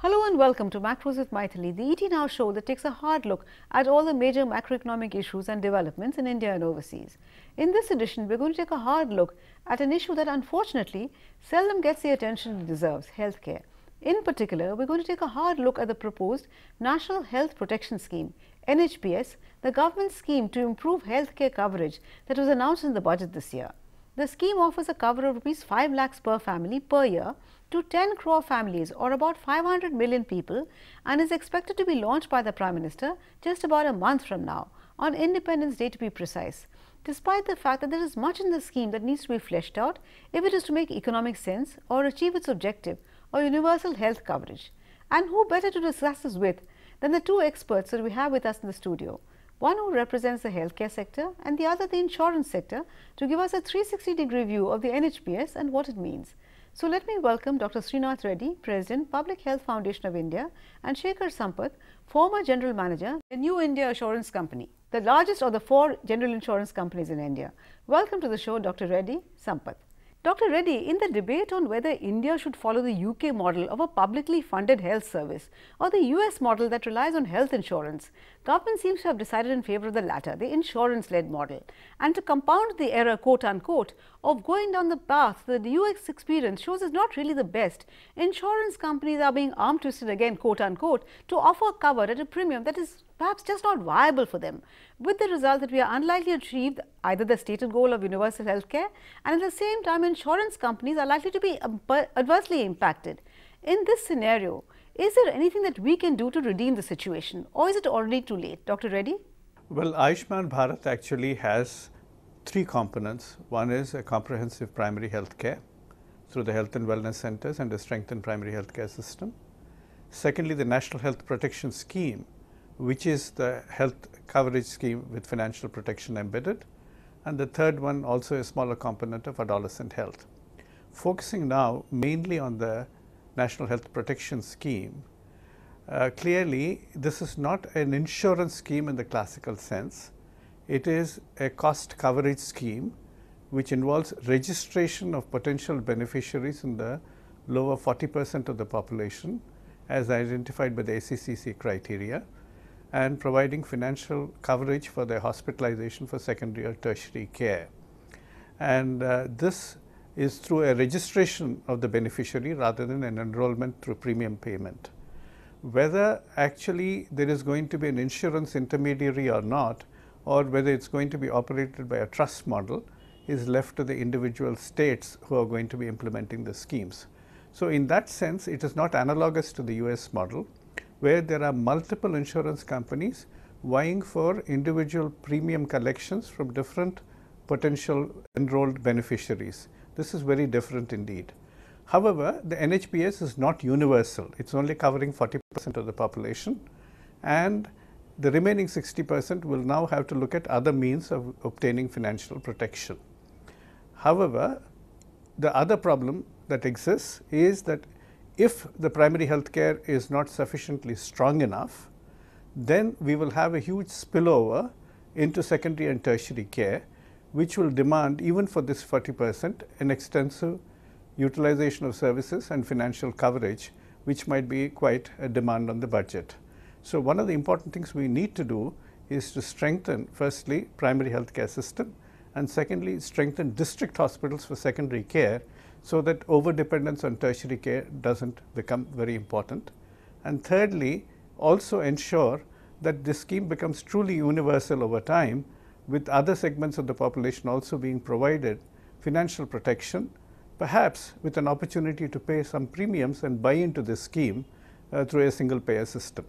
Hello and welcome to Macros with Mythili, the ET Now show that takes a hard look at all the major macroeconomic issues and developments in India and overseas. In this edition, we're going to take a hard look at an issue that unfortunately seldom gets the attention it deserves: healthcare. In particular, we're going to take a hard look at the proposed National Health Protection Scheme, NHPS, the government scheme to improve healthcare coverage that was announced in the budget this year. The scheme offers a cover of Rs 5 lakhs per family per year to 10 crore families, or about 500 million people, and is expected to be launched by the Prime Minister just about a month from now, on Independence Day to be precise. Despite the fact that there is much in the scheme that needs to be fleshed out if it is to make economic sense or achieve its objective or universal health coverage. And who better to discuss this with than the two experts that we have with us in the studio, one who represents the healthcare sector and the other the insurance sector, to give us a 360-degree view of the NHPS and what it means. So let me welcome Dr. Srinath Reddy, President, Public Health Foundation of India, and Shekhar Sampath, former General Manager, the New India Assurance Company, the largest of the 4 general insurance companies in India. Welcome to the show, Dr. Reddy, Sampath. Dr. Reddy, in the debate on whether India should follow the UK model of a publicly funded health service or the US model that relies on health insurance, government seems to have decided in favour of the latter, the insurance-led model. And to compound the error, quote unquote, of going down the path that the US experience shows is not really the best, insurance companies are being arm twisted again, quote unquote, to offer cover at a premium that is perhaps just not viable for them, with the result that we are unlikely to achieve either the stated goal of universal health care, and at the same time insurance companies are likely to be adversely impacted. In this scenario, is there anything that we can do to redeem the situation, or is it already too late? Dr. Reddy? Well, Ayushman Bharat actually has 3 components. One is a comprehensive primary health care through the health and wellness centers and a strengthened primary health care system. Secondly, the National Health Protection Scheme, which is the health coverage scheme with financial protection embedded. And the third one, also a smaller component of adolescent health. Focusing now mainly on the National Health Protection Scheme, clearly this is not an insurance scheme in the classical sense. It is a cost coverage scheme which involves registration of potential beneficiaries in the lower 40% of the population as identified by the ACCC criteria, and providing financial coverage for their hospitalization for secondary or tertiary care. And this is through a registration of the beneficiary rather than an enrollment through premium payment. Whether actually there is going to be an insurance intermediary or not, or whether it's going to be operated by a trust model, is left to the individual states who are going to be implementing the schemes. So in that sense, it is not analogous to the US model, where there are multiple insurance companies vying for individual premium collections from different potential enrolled beneficiaries. This is very different indeed. However, the NHPS is not universal. It's only covering 40% of the population, and the remaining 60% will now have to look at other means of obtaining financial protection. However, the other problem that exists is that if the primary health care is not sufficiently strong enough, then we will have a huge spillover into secondary and tertiary care, which will demand, even for this 40%, an extensive utilization of services and financial coverage, which might be quite a demand on the budget. So one of the important things we need to do is to strengthen, firstly, primary health care system, and secondly, strengthen district hospitals for secondary care, so that overdependence on tertiary care doesn't become very important. And thirdly, also ensure that this scheme becomes truly universal over time, with other segments of the population also being provided financial protection, perhaps with an opportunity to pay some premiums and buy into this scheme through a single payer system.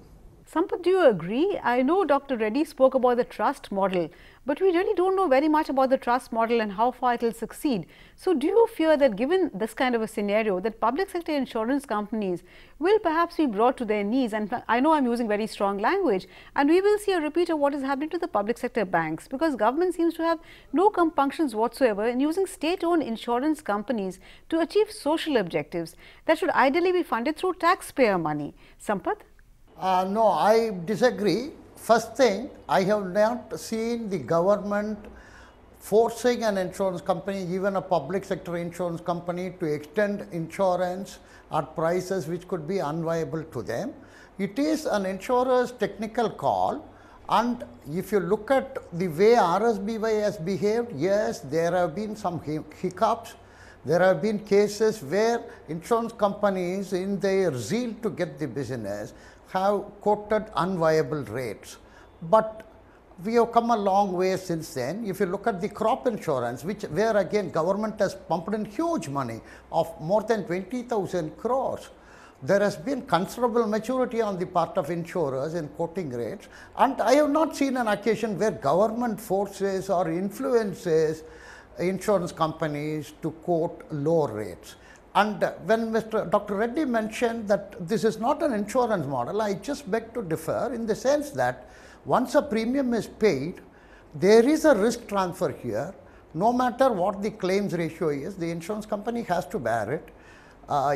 Sampath, do you agree? I know Dr. Reddy spoke about the trust model, but we really don't know very much about the trust model and how far it will succeed. So do you fear that given this kind of a scenario, that public sector insurance companies will perhaps be brought to their knees? And I know I'm using very strong language, and we will see a repeat of what is happening to the public sector banks, because government seems to have no compunctions whatsoever in using state-owned insurance companies to achieve social objectives that should ideally be funded through taxpayer money. Sampath? No, I disagree. First thing, I have not seen the government forcing an insurance company, even a public sector insurance company, to extend insurance at prices which could be unviable to them. It is an insurer's technical call, and if you look at the way RSBY has behaved, yes, there have been some hiccups. There have been cases where insurance companies, in their zeal to get the business, have quoted unviable rates. But we have come a long way since then. If you look at the crop insurance, where again government has pumped in huge money of more than 20,000 crores, there has been considerable maturity on the part of insurers in quoting rates, and I have not seen an occasion where government forces or influences insurance companies to quote lower rates. And when Dr. Reddy mentioned that this is not an insurance model, I just beg to differ, in the sense that once a premium is paid, there is a risk transfer here. No matter what the claims ratio is, the insurance company has to bear it.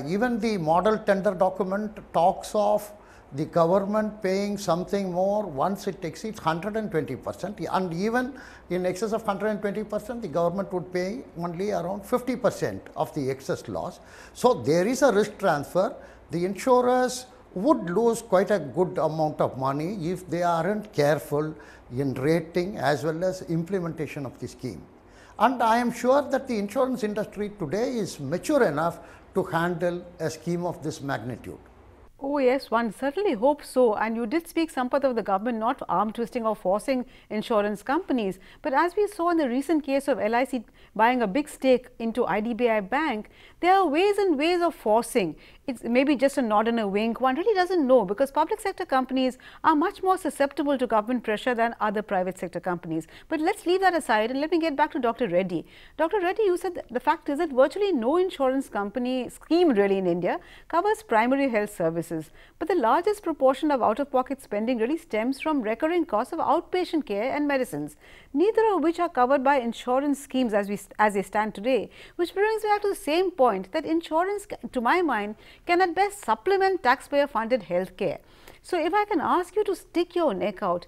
Even the model tender document talks of the government paying something more once it exceeds 120%, and even in excess of 120%, the government would pay only around 50% of the excess loss. So there is a risk transfer. The insurers would lose quite a good amount of money if they aren't careful in rating as well as implementation of the scheme. And I am sure that the insurance industry today is mature enough to handle a scheme of this magnitude. Oh yes, one certainly hopes so. And you did speak, Sampath, of the government not arm twisting or forcing insurance companies. But as we saw in the recent case of LIC buying a big stake into IDBI Bank, there are ways and ways of forcing. It's maybe just a nod and a wink. One really doesn't know, because public sector companies are much more susceptible to government pressure than other private sector companies. But let's leave that aside and let me get back to Dr. Reddy. Dr. Reddy, you said the fact is that virtually no insurance company scheme really in India covers primary health services. But the largest proportion of out-of-pocket spending really stems from recurring costs of outpatient care and medicines, neither of which are covered by insurance schemes as they stand today. Which brings me back to the same point, that insurance, to my mind, can at best supplement taxpayer funded health care. So if I can ask you to stick your neck out,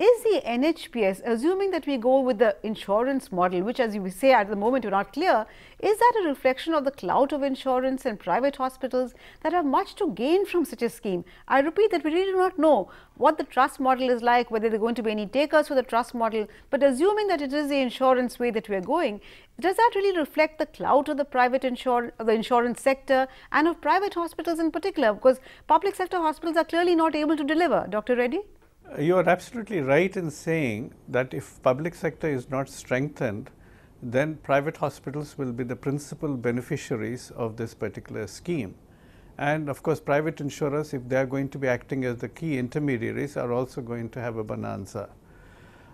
is the NHPS, assuming that we go with the insurance model, which as you say at the moment you're not clear, is that a reflection of the clout of insurance and private hospitals that have much to gain from such a scheme? I repeat that we really do not know what the trust model is like, whether there are going to be any takers for the trust model, but assuming that it is the insurance way that we are going, does that really reflect the clout of the private insurance sector and of private hospitals in particular? Because public sector hospitals are clearly not able to deliver. Dr. Reddy? You are absolutely right in saying that if public sector is not strengthened, then private hospitals will be the principal beneficiaries of this particular scheme. And of course, private insurers, if they are going to be acting as the key intermediaries, are also going to have a bonanza.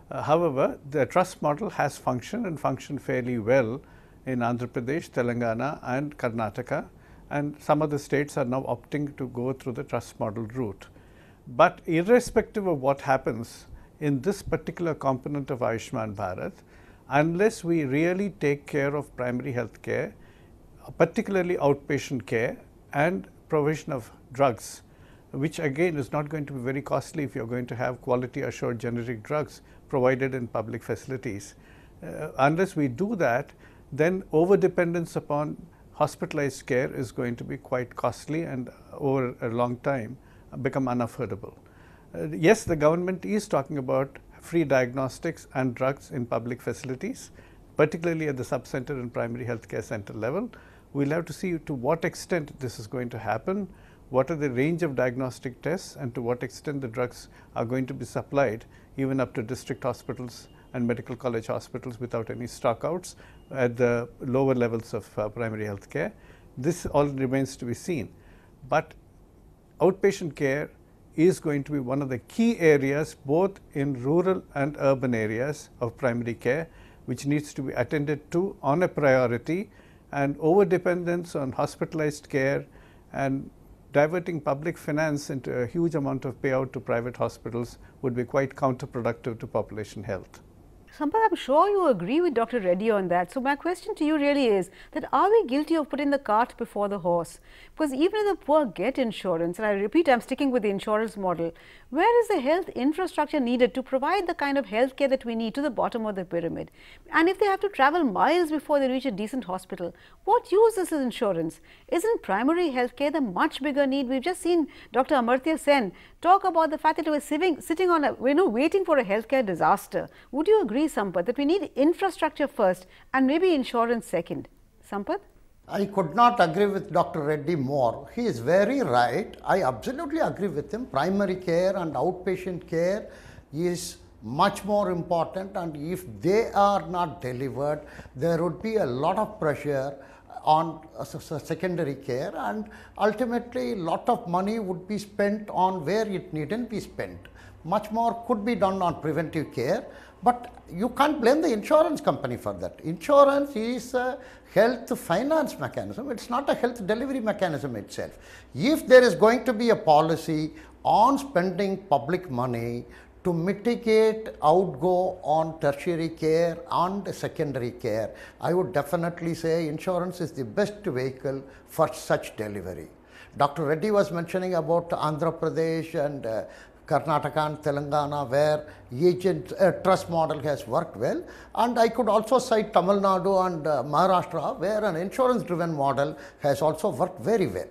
However, the trust model has functioned and functioned fairly well in Andhra Pradesh, Telangana and Karnataka, and some of the states are now opting to go through the trust model route. But irrespective of what happens in this particular component of Ayushman Bharat, unless we really take care of primary health care, particularly outpatient care and provision of drugs, which again is not going to be very costly if you are going to have quality assured generic drugs provided in public facilities. Unless we do that, then over dependence upon hospitalized care is going to be quite costly and over a long time become unaffordable. Yes, the government is talking about free diagnostics and drugs in public facilities, particularly at the sub-center and primary health care center level. We'll have to see to what extent this is going to happen, what are the range of diagnostic tests, and to what extent the drugs are going to be supplied even up to district hospitals and medical college hospitals without any stockouts at the lower levels of primary health care. This all remains to be seen. But outpatient care is going to be one of the key areas both in rural and urban areas of primary care, which needs to be attended to on a priority, and over dependence on hospitalized care and diverting public finance into a huge amount of payout to private hospitals would be quite counterproductive to population health. Sampath, I'm sure you agree with Dr. Reddy on that. So my question to you really is that are we guilty of putting the cart before the horse? Because even if the poor get insurance, and I repeat, I'm sticking with the insurance model, where is the health infrastructure needed to provide the kind of health care that we need to the bottom of the pyramid? And if they have to travel miles before they reach a decent hospital, what use is this insurance? Isn't primary health care the much bigger need? We've just seen Dr. Amartya Sen talk about the fact that we're sitting on a, waiting for a healthcare disaster. Would you agree, Sampath, that we need infrastructure first and maybe insurance second? Sampath? I could not agree with Dr. Reddy more. He is very right. I absolutely agree with him. Primary care and outpatient care is much more important, and if they are not delivered, there would be a lot of pressure on secondary care, and ultimately a lot of money would be spent on where it needn't be spent. Much more could be done on preventive care, but you can't blame the insurance company for that. Insurance is a health finance mechanism. It's not a health delivery mechanism itself. If there is going to be a policy on spending public money to mitigate outgo on tertiary care and secondary care, I would definitely say insurance is the best vehicle for such delivery. Dr. Reddy was mentioning about Andhra Pradesh and Karnataka and Telangana, where agent trust model has worked well, and I could also cite Tamil Nadu and Maharashtra, where an insurance driven model has also worked very well.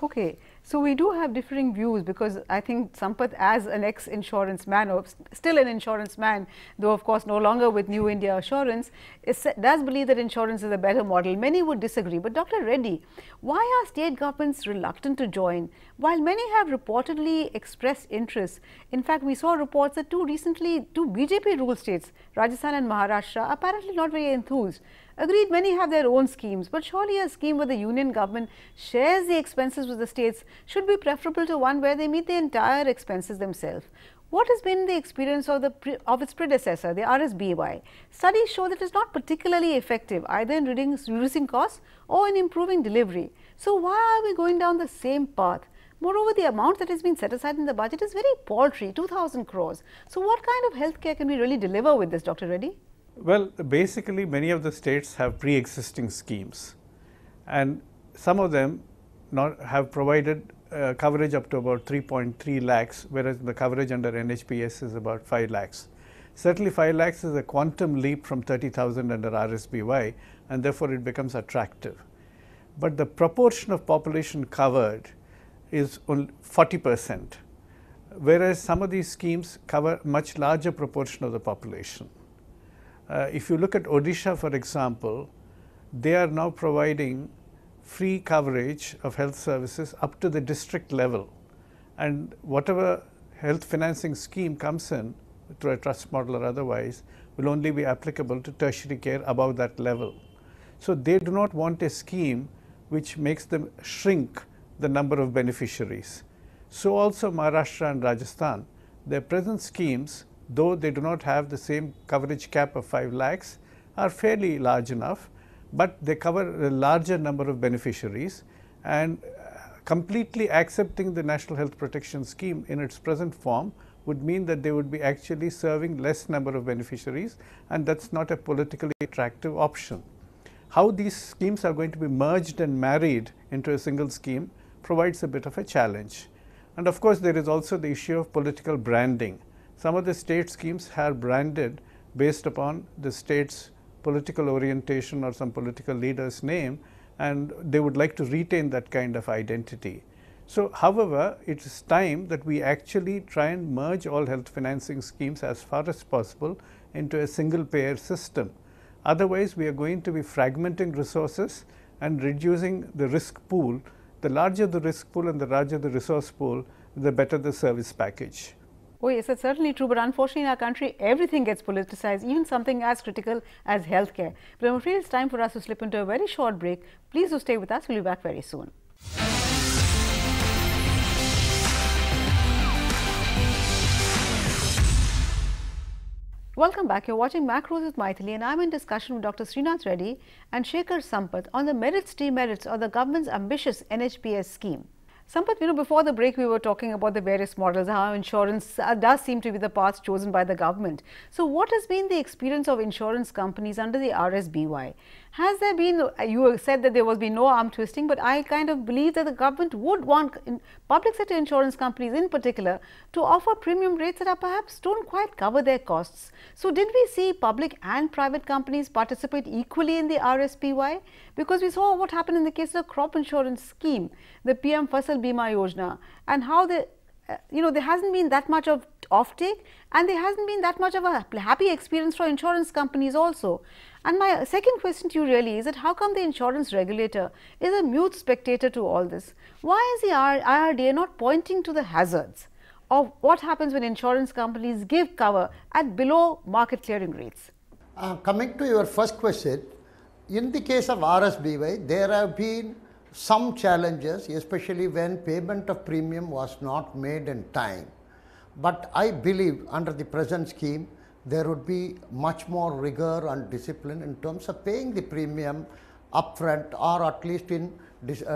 Okay, so we do have differing views, because I think Sampath, as an ex-insurance man, or still an insurance man, though of course no longer with New India Assurance, does believe that insurance is a better model. Many would disagree. But Dr. Reddy, why are state governments reluctant to join? While many have reportedly expressed interest, in fact we saw reports that two BJP ruled states, Rajasthan and Maharashtra, are apparently not very enthused. Agreed, many have their own schemes, but surely a scheme where the union government shares the expenses with the states should be preferable to one where they meet the entire expenses themselves. What has been the experience of its predecessor, the RSBY? Studies show that it is not particularly effective either in reducing costs or in improving delivery. So why are we going down the same path? Moreover, the amount that has been set aside in the budget is very paltry, 2,000 crores. So what kind of healthcare can we really deliver with this, Dr. Reddy? Well, basically many of the states have pre-existing schemes, and some of them have provided coverage up to about 3.3 lakhs, whereas the coverage under NHPS is about 5 lakhs. Certainly 5 lakhs is a quantum leap from 30,000 under RSBY, and therefore it becomes attractive. But the proportion of population covered is only 40%, whereas some of these schemes cover much larger proportion of the population. If you look at Odisha, for example, they are now providing free coverage of health services up to the district level, and whatever health financing scheme comes in through a trust model or otherwise will only be applicable to tertiary care above that level. So they do not want a scheme which makes them shrink the number of beneficiaries. So also Maharashtra and Rajasthan, their present schemes, though they do not have the same coverage cap of 5 lakhs, are fairly large enough, but they cover a larger number of beneficiaries, and completely accepting the National Health Protection Scheme in its present form would mean that they would be actually serving less number of beneficiaries, and that's not a politically attractive option. How these schemes are going to be merged and married into a single scheme provides a bit of a challenge. And of course, there is also the issue of political branding. Some of the state schemes are branded based upon the state's political orientation or some political leader's name, and they would like to retain that kind of identity. So, however, it is time that we actually try and merge all health financing schemes as far as possible into a single payer system. Otherwise, we are going to be fragmenting resources and reducing the risk pool. The larger the risk pool and the larger the resource pool, the better the service package. Oh yes, that's certainly true, but unfortunately in our country everything gets politicized, even something as critical as healthcare. But I'm afraid it's time for us to slip into a very short break. Please do stay with us. We'll be back very soon. Welcome back. You're watching Macros with Mythili, and I'm in discussion with Dr. Srinath Reddy and Shekhar Sampath on the merits, demerits of the government's ambitious NHPS scheme. Sampath, before the break, we were talking about the various models, how insurance does seem to be the path chosen by the government. So, what has been the experience of insurance companies under the RSBY? Has there been, you said that there was been no arm twisting, but I kind of believe that the government would want public sector insurance companies in particular to offer premium rates that are perhaps don't quite cover their costs. So, did we see public and private companies participate equally in the RSBY? Because we saw what happened in the case of the crop insurance scheme, the PM Fasal Bima Yojana, and how there hasn't been that much of offtake, and there hasn't been that much of a happy experience for insurance companies also. And my second question to you really is that how come the insurance regulator is a mute spectator to all this? Why is the IRDA not pointing to the hazards of what happens when insurance companies give cover at below market clearing rates? Coming to your first question, in the case of RSBY, there have been some challenges, especially when payment of premium was not made in time. But I believe under the present scheme, there would be much more rigor and discipline in terms of paying the premium upfront or at least in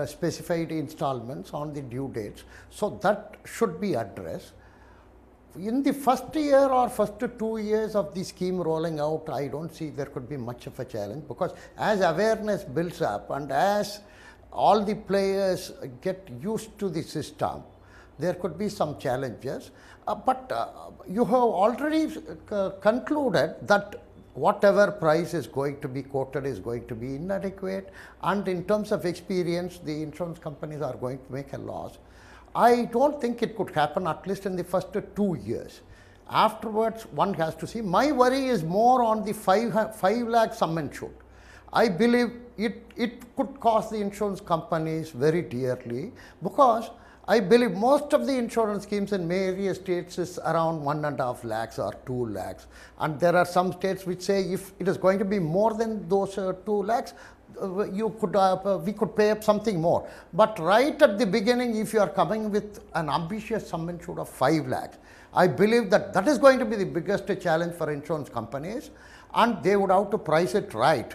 specified installments on the due dates. So that should be addressed. In the first year or first 2 years of the scheme rolling out, I don't see there could be much of a challenge, because as awareness builds up and as all the players get used to the system, there could be some challenges. But you have already concluded that whatever price is going to be quoted is going to be inadequate, and in terms of experience, the insurance companies are going to make a loss. I don't think it could happen at least in the first 2 years. Afterwards, one has to see. My worry is more on the 5 lakh sum insured. I believe it could cost the insurance companies very dearly, because I believe most of the insurance schemes in various states is around 1.5 lakhs or 2 lakhs. And there are some states which say if it is going to be more than those 2 lakhs, we could pay up something more. But right at the beginning, if you are coming with an ambitious sum insured of 5 lakhs, I believe that is going to be the biggest challenge for insurance companies, and they would have to price it right.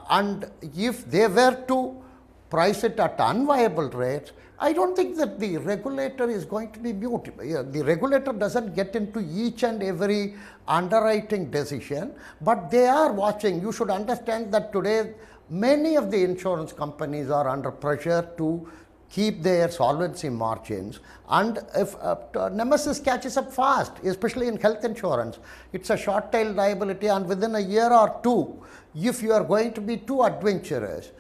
And if they were to price it at unviable rates, I don't think that the regulator is going to be mute. The regulator doesn't get into each and every underwriting decision, but they are watching. You should understand that today many of the insurance companies are under pressure to keep their solvency margins, and if nemesis catches up fast, especially in health insurance, it's a short tail liability, and within a year or two, if you are going to be too adventurous,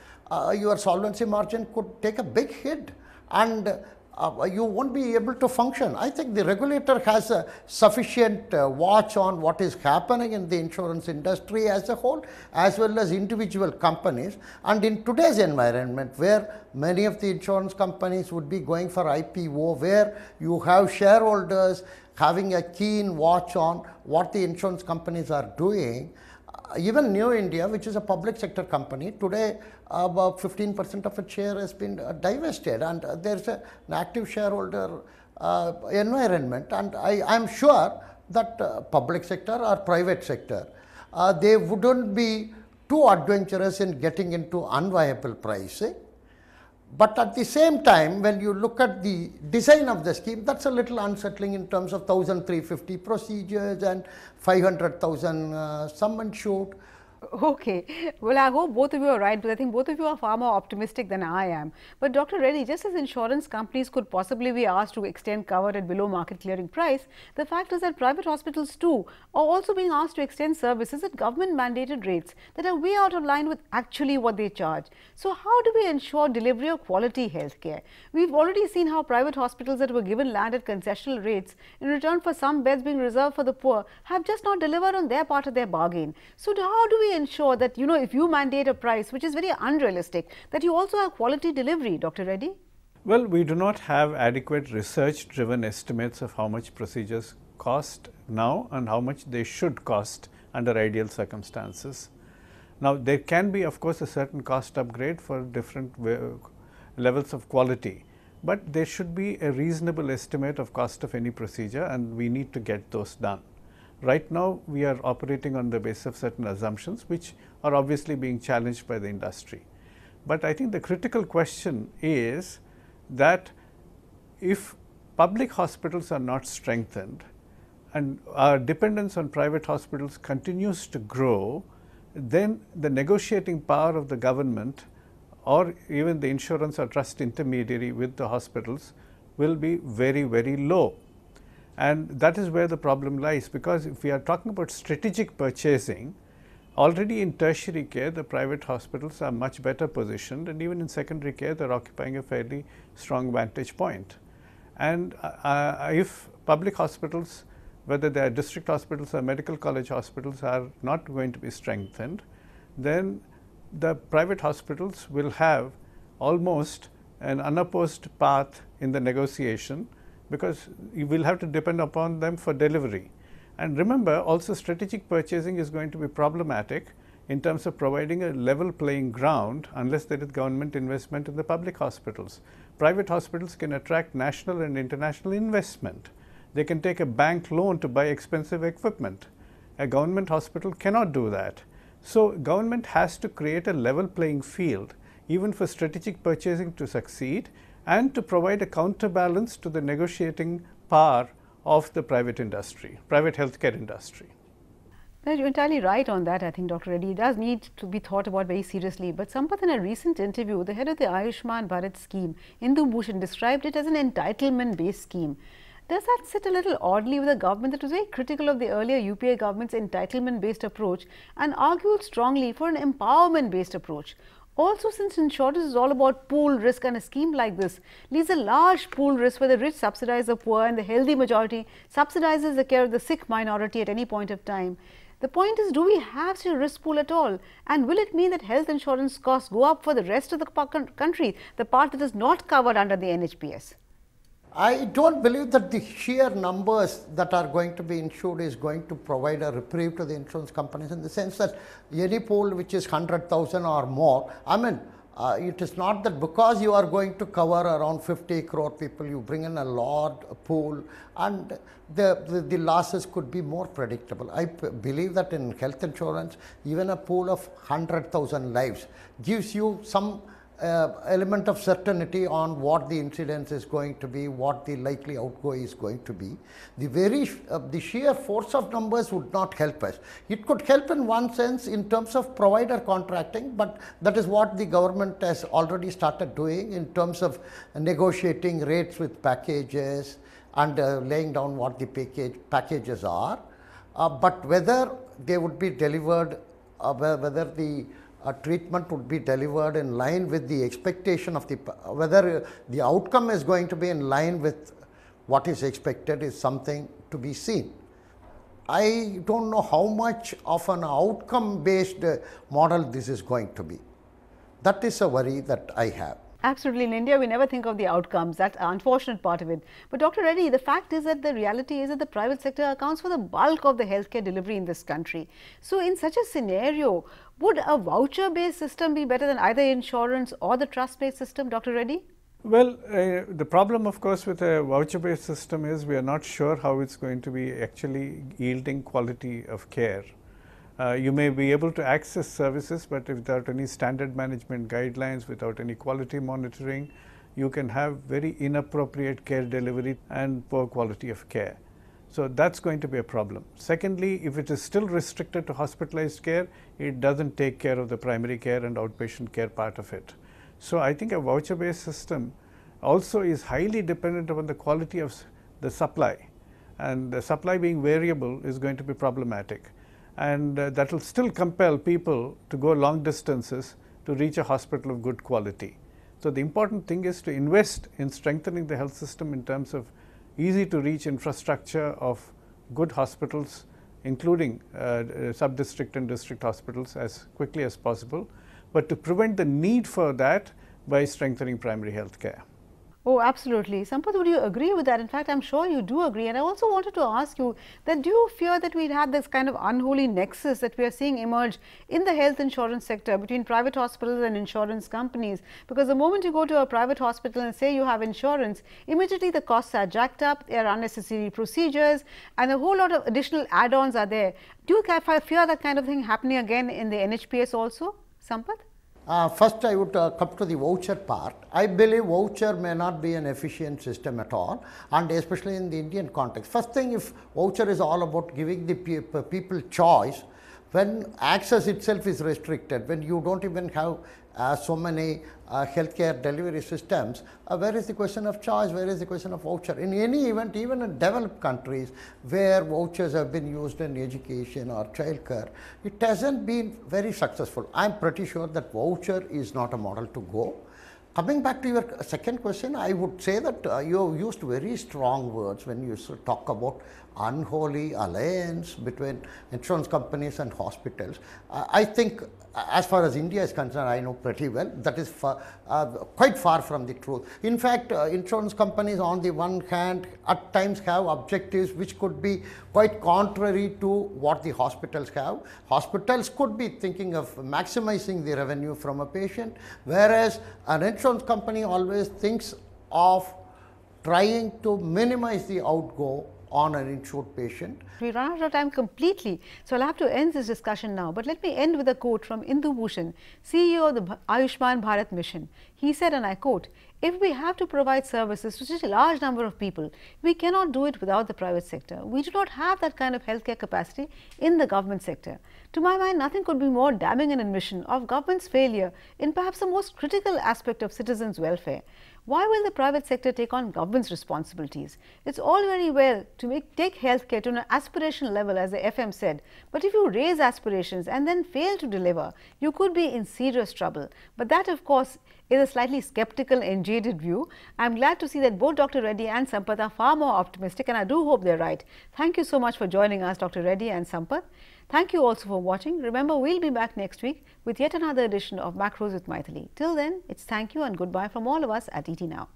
your solvency margin could take a big hit, and you won't be able to function. I think the regulator has a sufficient watch on what is happening in the insurance industry as a whole, as well as individual companies. And in today's environment, where many of the insurance companies would be going for IPO, where you have shareholders having a keen watch on what the insurance companies are doing, even New India, which is a public sector company, today about 15% of its share has been divested, and there's an active shareholder environment. And I am sure that public sector or private sector, they wouldn't be too adventurous in getting into unviable pricing. But at the same time, when you look at the design of the scheme, that's a little unsettling in terms of 1,350 procedures and 500,000 sum insured. Okay. Well, I hope both of you are right, but I think both of you are far more optimistic than I am. But Dr. Reddy, just as insurance companies could possibly be asked to extend cover at below market clearing price, the fact is that private hospitals too are also being asked to extend services at government mandated rates that are way out of line with actually what they charge. So how do we ensure delivery of quality healthcare? We've already seen how private hospitals that were given land at concessional rates in return for some beds being reserved for the poor have just not delivered on their part of their bargain. So how do we ensure that, if you mandate a price which is very unrealistic, that you also have quality delivery, Dr. Reddy? Well, we do not have adequate research driven estimates of how much procedures cost now and how much they should cost under ideal circumstances. Now, there can be, of course, a certain cost upgrade for different levels of quality, but there should be a reasonable estimate of cost of any procedure, and we need to get those done. Right now, we are operating on the basis of certain assumptions, which are obviously being challenged by the industry. But I think the critical question is that if public hospitals are not strengthened and our dependence on private hospitals continues to grow, then the negotiating power of the government or even the insurance or trust intermediary with the hospitals will be very, very low. And that is where the problem lies, because if we are talking about strategic purchasing, already in tertiary care the private hospitals are much better positioned, and even in secondary care they are occupying a fairly strong vantage point. And if public hospitals, whether they are district hospitals or medical college hospitals, are not going to be strengthened, then the private hospitals will have almost an unopposed path in the negotiation, because you will have to depend upon them for delivery. And remember, also strategic purchasing is going to be problematic in terms of providing a level playing ground unless there is government investment in the public hospitals. Private hospitals can attract national and international investment. They can take a bank loan to buy expensive equipment. A government hospital cannot do that. So government has to create a level playing field even for strategic purchasing to succeed, and to provide a counterbalance to the negotiating power of the private industry, private healthcare industry. Well, you're entirely right on that, I think, Dr. Reddy. It does need to be thought about very seriously. But Sampath, in a recent interview, the head of the Ayushman Bharat scheme, Indu Bhushan, described it as an entitlement-based scheme. Does that sit a little oddly with a government that was very critical of the earlier UPA government's entitlement-based approach and argued strongly for an empowerment-based approach? Also, since insurance is all about pool risk, and a scheme like this leaves a large pool risk where the rich subsidize the poor and the healthy majority subsidizes the care of the sick minority at any point of time. The point is, do we have such a risk pool at all? And will it mean that health insurance costs go up for the rest of the country, the part that is not covered under the NHPS? I don't believe that the sheer numbers that are going to be insured is going to provide a reprieve to the insurance companies, in the sense that any pool which is 100,000 or more, I mean, it is not that because you are going to cover around 50 crore people, you bring in a large pool and the losses could be more predictable. I believe that in health insurance, even a pool of 100,000 lives gives you some element of certainty on what the incidence is going to be, what the likely outgo is going to be. The sheer force of numbers would not help us. It could help in one sense in terms of provider contracting, but that is what the government has already started doing in terms of negotiating rates with packages and laying down what the packages are. But whether they would be delivered, whether the treatment would be delivered in line with the expectation of whether the outcome is going to be in line with what is expected is something to be seen. I don't know how much of an outcome based model this is going to be. That is a worry that I have. Absolutely. In India, we never think of the outcomes. That's the unfortunate part of it. But Dr. Reddy, the fact is that the reality is that the private sector accounts for the bulk of the healthcare delivery in this country. So in such a scenario, would a voucher-based system be better than either insurance or the trust-based system, Dr. Reddy? Well, the problem, of course, with a voucher-based system is we are not sure how it's going to be actually yielding quality of care. You may be able to access services, but without any standard management guidelines, without any quality monitoring, you can have very inappropriate care delivery and poor quality of care. So that's going to be a problem. Secondly, if it is still restricted to hospitalized care, it doesn't take care of the primary care and outpatient care part of it. So I think a voucher-based system also is highly dependent upon the quality of the supply, and the supply being variable is going to be problematic. And that will still compel people to go long distances to reach a hospital of good quality. So the important thing is to invest in strengthening the health system in terms of easy to reach infrastructure of good hospitals, including sub-district and district hospitals, as quickly as possible, but to prevent the need for that by strengthening primary health care. Oh, absolutely. Sampath, would you agree with that? In fact, I'm sure you do agree. And I also wanted to ask you that do you fear that we'd have this kind of unholy nexus that we are seeing emerge in the health insurance sector between private hospitals and insurance companies? Because the moment you go to a private hospital and say you have insurance, immediately the costs are jacked up, there are unnecessary procedures, and a whole lot of additional add-ons are there. Do you fear that kind of thing happening again in the NHPS also, Sampath? First, I would come to the voucher part. I believe voucher may not be an efficient system at all, and especially in the Indian context. First thing, if voucher is all about giving the people choice, when access itself is restricted, when you don't even have so many healthcare delivery systems, where is the question of choice, where is the question of voucher? In any event, even in developed countries where vouchers have been used in education or childcare, it hasn't been very successful. I'm pretty sure that voucher is not a model to go. Coming back to your second question, I would say that you have used very strong words when you talk about unholy alliance between insurance companies and hospitals. I think as far as India is concerned, I know pretty well that is quite far from the truth. In fact, insurance companies on the one hand at times have objectives which could be quite contrary to what the hospitals have. Hospitals could be thinking of maximizing the revenue from a patient, whereas an insurance company always thinks of trying to minimize the outgo on an insured patient. We run out of time completely, so I'll have to end this discussion now. But let me end with a quote from Indu Bhushan, CEO of the Ayushman Bharat Mission. He said, and I quote, "If we have to provide services to such a large number of people, we cannot do it without the private sector. We do not have that kind of healthcare capacity in the government sector." To my mind, nothing could be more damning an admission of government's failure in perhaps the most critical aspect of citizens' welfare. Why will the private sector take on government's responsibilities? It's all very well to take healthcare to an aspirational level, as the FM said, but if you raise aspirations and then fail to deliver, you could be in serious trouble. But that, of course, is a slightly skeptical and jaded view. I'm glad to see that both Dr. Reddy and Sampath are far more optimistic, and I do hope they're right. Thank you so much for joining us, Dr. Reddy and Sampath. Thank you also for watching. Remember, we'll be back next week with yet another edition of Macros with Mythili. Till then, it's thank you and goodbye from all of us at ET Now.